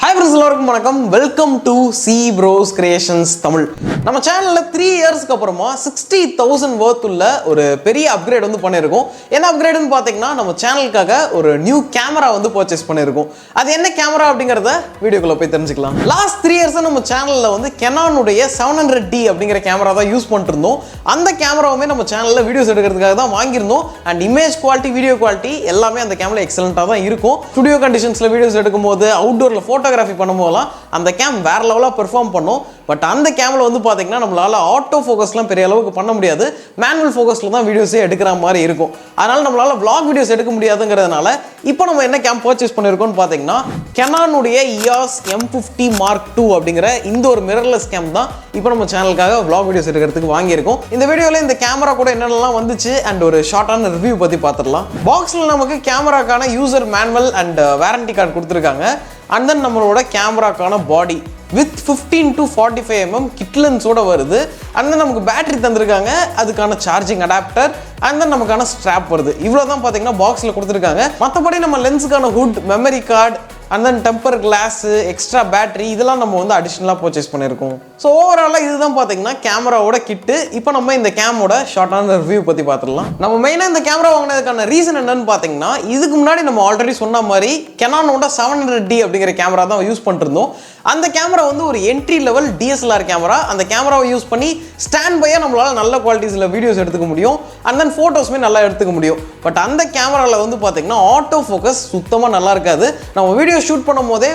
Hi friends, எல்லாருக்கும் வணக்கம். Welcome to C bros creations Tamil. நம்ம சேனல்ல 3 இயர்ஸ்க்கு அப்புறமா 60,000 worth உள்ள ஒரு பெரிய அப்கிரேட் வந்து பண்ணியிருக்கோம். என்ன அப்கிரேட்னு பார்த்தீங்கன்னா நம்ம சேனலுக்காக ஒரு நியூ கேமரா வந்து பர்ச்சேஸ் பண்ணியிருக்கோம். அது என்ன கேமரா அப்படிங்கிறத வீடியோக்குள்ள போய் தெரிஞ்சுக்கலாம். லாஸ்ட் 3 இயர்ஸாக நம்ம சேனலில் வந்து கெனானுடைய 700D அப்படிங்கிற கேமரா தான் யூஸ் பண்ணிட்டு இருந்தோம். அந்த கேமராவுமே நம்ம சேனலில் வீடியோஸ் எடுக்கிறதுக்காக தான் வாங்கியிருந்தோம். And image quality, video quality எல்லாமே அந்த கேமரா எக்ஸலண்ட்டாக தான் இருக்கும். ஸ்டுடியோ கண்டிஷன்ஸில் வீடியோஸ் எடுக்கும்போது, அவுட்டோரில் ஃபோட்டோகிராஃபி பண்ணும்போதெல்லாம் அந்த கேம் வேற லெவலாக பெர்ஃபார்ம் பண்ணும். பட் அந்த கேமில் வந்து பார்த்தீங்கன்னா நம்மளால ஆட்டோ ஃபோக்கஸ்லாம் பெரிய அளவுக்கு பண்ண முடியாது. மேனுவல் ஃபோக்கஸில் தான் வீடியோஸே எடுக்கிற மாதிரி இருக்கும். அதனால் நம்மளால vlog வீடியோஸ் எடுக்க முடியாதுங்கிறதுனால இப்போ நம்ம என்ன கேம் பர்ச்சேஸ் பண்ணியிருக்கோம்னு பார்த்தீங்கன்னா கெனானுடைய EOS M50 Mark II அப்படிங்கிற இந்த ஒரு மிரர்லெஸ் கேம் தான் இப்போ நம்ம சேனலுக்காக vlog வீடியோஸ் எடுக்கிறதுக்கு வாங்கியிருக்கோம். இந்த வீடியோவில் இந்த கேமரா கூட என்னென்னலாம் வந்துச்சு அண்ட் ஒரு ஷார்ட்டான ரிவ்யூ பற்றி பார்த்துடலாம். பாக்ஸில் நமக்கு கேமராக்கான user manual and warranty card கொடுத்துருக்காங்க. அண்ட் தென் நம்மளோட கேமராக்கான body with 15 to 45 mm kit லென்ஸோட வருது. அண்ட் தென் நமக்கு பேட்டரி தந்திருக்காங்க, அதுக்கான சார்ஜிங் அடாப்டர், அண்ட் தென் நமக்கான ஸ்ட்ராப் வருது. இவ்வளோ தான் பார்த்தீங்கன்னா பாக்ஸில் கொடுத்துருக்காங்க. மற்றபடி நம்ம லென்ஸுக்கான hood, memory card, and then temper glass, extra battery இதெல்லாம் நம்ம வந்து அடிஷ்னலாக பர்ச்சேஸ் பண்ணியிருக்கோம். ஸோ ஓவராலாக இதுதான் பார்த்தீங்கன்னா கேமராவோட கிட்டு. இப்போ நம்ம இந்த கேமோட ஷார்ட்டான ரிவ்யூ பற்றி பார்த்துடலாம். நம்ம மெயினாக இந்த கேமரா வாங்கினதுக்கான ரீசன் என்னன்னு பார்த்தீங்கன்னா, இதுக்கு முன்னாடி நம்ம ஆல்ரெடி சொன்ன மாதிரி கெனானோட 700D அப்படிங்கிற கேமரா தான் யூஸ் பண்ணிருந்தோம். அந்த கேமரா வந்து ஒரு என்ட்ரி லெவல் DSLR கேமரா. அந்த கேமராவை யூஸ் பண்ணி ஸ்டாண்ட் பையாக நம்மளால் நல்ல குவாலிட்டிஸில் வீடியோஸ் எடுத்துக்க முடியும். அண்ட் தென் ஃபோட்டோஸுமே நல்லா எடுத்துக்க முடியும். பட் அந்த கேமராவில் வந்து பார்த்தீங்கன்னா ஆட்டோ ஃபோக்கஸ் சுத்தமாக நல்லா இருக்காது. நம்ம வீடியோ ஷூட் பண்ணும் போதே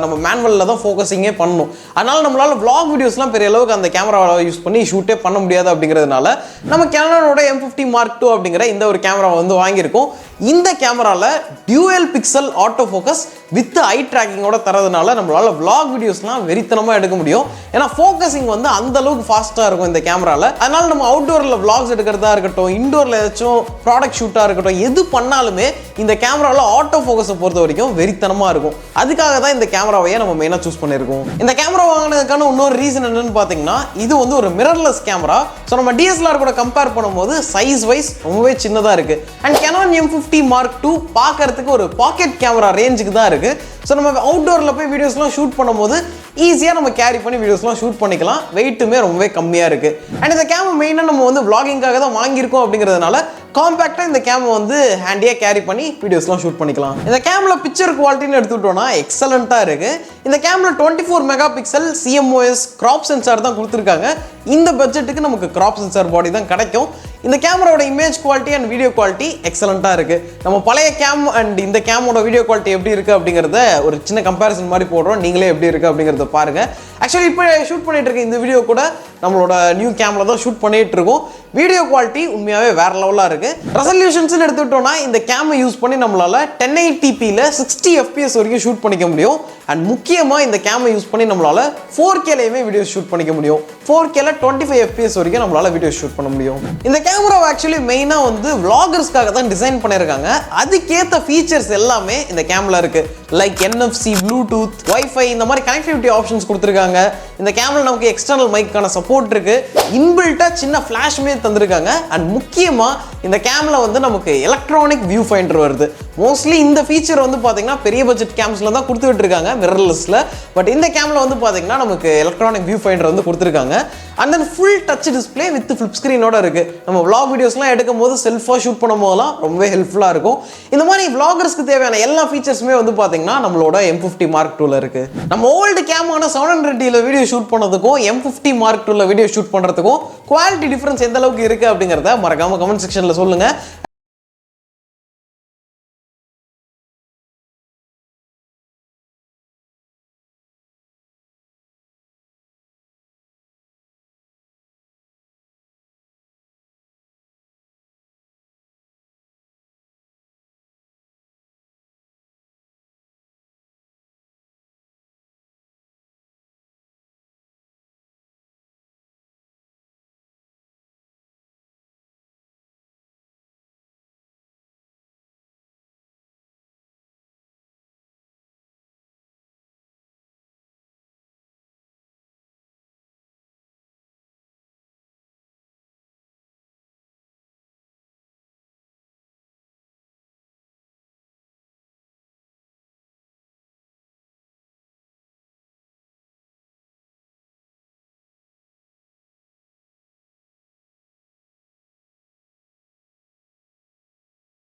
நம்ம மேனுவலில் தான் ஃபோக்கஸிங்கே பண்ணணும். அதனால் நம்மளால் vlog வீடியோஸ்லாம் பெரிய அளவுக்கு அந்த கேமராவை யூஸ் பண்ணி ஷூட்டே பண்ண முடியாது. அப்படிங்கிறதுனால நம்ம கெனானோட M50 Mark II அப்படிங்கிற இந்த ஒரு கேமராவை வந்து வாங்கியிருக்கோம். இந்த கேமராவில் dual pixel auto focus with eye ட்ராக்கிங்கோட தரதுனால நம்மளால vlog வீடியோஸ்லாம் வெறித்தனமாக எடுக்க முடியும். ஏன்னா ஃபோக்கஸிங் வந்து அந்த அளவுக்கு ஃபாஸ்ட்டாக இருக்கும் இந்த கேமராவில். அதனால நம்ம அவுட்டோரில் vlogs எடுக்கிறதா இருக்கட்டும், இண்டோரில் ஏதாச்சும் ப்ராடக்ட் ஷூட்டாக இருக்கட்டும், எது பண்ணாலுமே இந்த கேமராவில் ஆட்டோ ஃபோக்கஸை பொறுத்த வரைக்கும் வெறித்தனமாக இருக்கும். அதுக்காக தான் இந்த கேமராவையே நம்ம மெயினாக சூஸ் பண்ணியிருக்கோம். இந்த கேமரா வாங்கினதுக்கான இன்னொரு ரீசன் என்னன்னு பார்த்தீங்கன்னா, இது வந்து ஒரு மிரர்லெஸ் கேமரா. ஸோ நம்ம DSLR கூட கம்பேர் பண்ணும்போது சைஸ் வைஸ் ரொம்பவே சின்னதாக இருக்குது. And Canon M50 Mark II பார்க்கறதுக்கு ஒரு பாக்கெட் கேமரா ரேஞ்சுக்கு தான் இருக்குது. ஸோ நம்ம அவுட்டோரில் போய் வீடியோஸ்லாம் ஷூட் பண்ணும்போது ஈஸியாக நம்ம கேரி பண்ணி வீடியோஸ்லாம் ஷூட் பண்ணிக்கலாம். வெயிட்டுமே ரொம்பவே கம்மியாக இருக்குது. அண்ட் இந்த கேமரா மெயினாக நம்ம வந்து vloggingகாக தான் வாங்கியிருக்கோம். அப்படிங்கிறதுனால காம்பேக்டாக இந்த கேமரா வந்து ஹேண்டியாக கேரி பண்ணி வீடியோஸ்லாம் ஷூட் பண்ணிக்கலாம். இந்த கேமரா பிக்சர் குவாலிட்டின்னு எடுத்துக்கிட்டோம்னா எக்ஸலண்ட்டாக இருக்குது. இந்த camera 24 megapixel CMOS graph sensor தான் கொடுத்துருக்காங்க. இந்த பட்ஜெட்டுக்கு நமக்கு கிராப் சென்சார் பாடி தான் கிடைக்கும். இந்த கேமராவோட image quality and video quality எக்ஸலண்ட்டாக இருக்குது. நம்ம பழைய கேம் அண்ட் இந்த கேமோட வீடியோ குவாலிட்டி எப்படி இருக்குது அப்படிங்கிறத ஒரு சின்ன கம்பேரிசன் மாதிரி போடுறோம். நீங்களே எப்படி இருக்குது அப்படிங்கிறத பாருங்கள். ஆக்சுவலி இப்போ ஷூட் பண்ணிட்டு இருக்க இந்த வீடியோ கூட நம்மளோட நியூ கேமரா தான் ஷூட் பண்ணிட்டு இருக்கோம். வீடியோ குவாலிட்டி உண்மையாகவே வேற லெவலாக இருக்குது. ரெசல்யூஷன்ஸ்னு எடுத்துக்கிட்டோம்னா இந்த கேமை யூஸ் பண்ணி நம்மளால் 1080pல 60 FPS வரைக்கும் ஷூட் பண்ணிக்க முடியும். அண்ட் முக்கியமாக இந்த கேமை யூஸ் பண்ணி நம்மளால் 4Kலையுமே வீடியோ ஷூட் பண்ணிக்க முடியும். 4Kல 25 FPS வரைக்கும் நம்மளால் வீடியோ ஷூட் பண்ண முடியும். இந்த கேமராவை ஆக்சுவலி மெயினாக வந்து vloggersக்காக தான் டிசைன் பண்ணியிருக்காங்க. அதுக்கேற்ற ஃபீச்சர்ஸ் எல்லாமே இந்த கேமரா இருக்குது. லைக் NFC, ப்ளூடூத், வைஃபை இந்த மாதிரி கனெக்டிவிட்டி ஆப்ஷன்ஸ் கொடுத்துருக்காங்க. இந்த கேமரா நமக்கு எக்ஸ்டர்னல் மைக்கான சப்போர்ட் இருக்குது. இன்பில்ட்டாக சின்ன ஃப்ளாஷ்மே தந்திருக்காங்க. அண்ட் முக்கியமாக இந்த கேமரா வந்து நமக்கு எலக்ட்ரானிக் வியூ ஃபைண்டர் வருது. மோஸ்ட்லி இந்த ஃபீச்சர் வந்து பார்த்தீங்கன்னா பெரிய பட்ஜெட் கேம்ஸில் தான் கொடுத்துட்டு இருக்காங்க மிரர்லெஸ்ல. பட் இந்த கேமரா வந்து பார்த்தீங்கன்னா நமக்கு எலக்ட்ரானிக் வியூ ஃபைண்டர் வந்து கொடுத்துருக்காங்க. And then full touch display with flip ஸ்க்ரீனோட இருக்குது. நம்ம vlog வீடியோஸ்லாம் எடுக்கும் போது செல்ஃபாக ஷூட் பண்ணும் போதெல்லாம் ரொம்பவே ஹெல்ப்ஃபுல்லாக இருக்கும். இந்த மாதிரி vloggers-க்கு தேவையான எல்லா ஃபீச்சர்ஸுமே வந்து பார்த்தீங்கன்னா நம்மளோட M50 Mark IIல இருக்குது. நம்ம ஓல்டு கேமான 700Dல வீடியோ ஷூட் பண்ணதுக்கும் M50 Mark IIல வீடியோ ஷூட் பண்ணுறதுக்கும் குவாலிட்டி டிஃபரன்ஸ் எந்த அளவுக்கு இருக்குது அப்படிங்கிறத மறக்காம கமெண்ட் செக்ஷனில் சொல்லுங்கள்.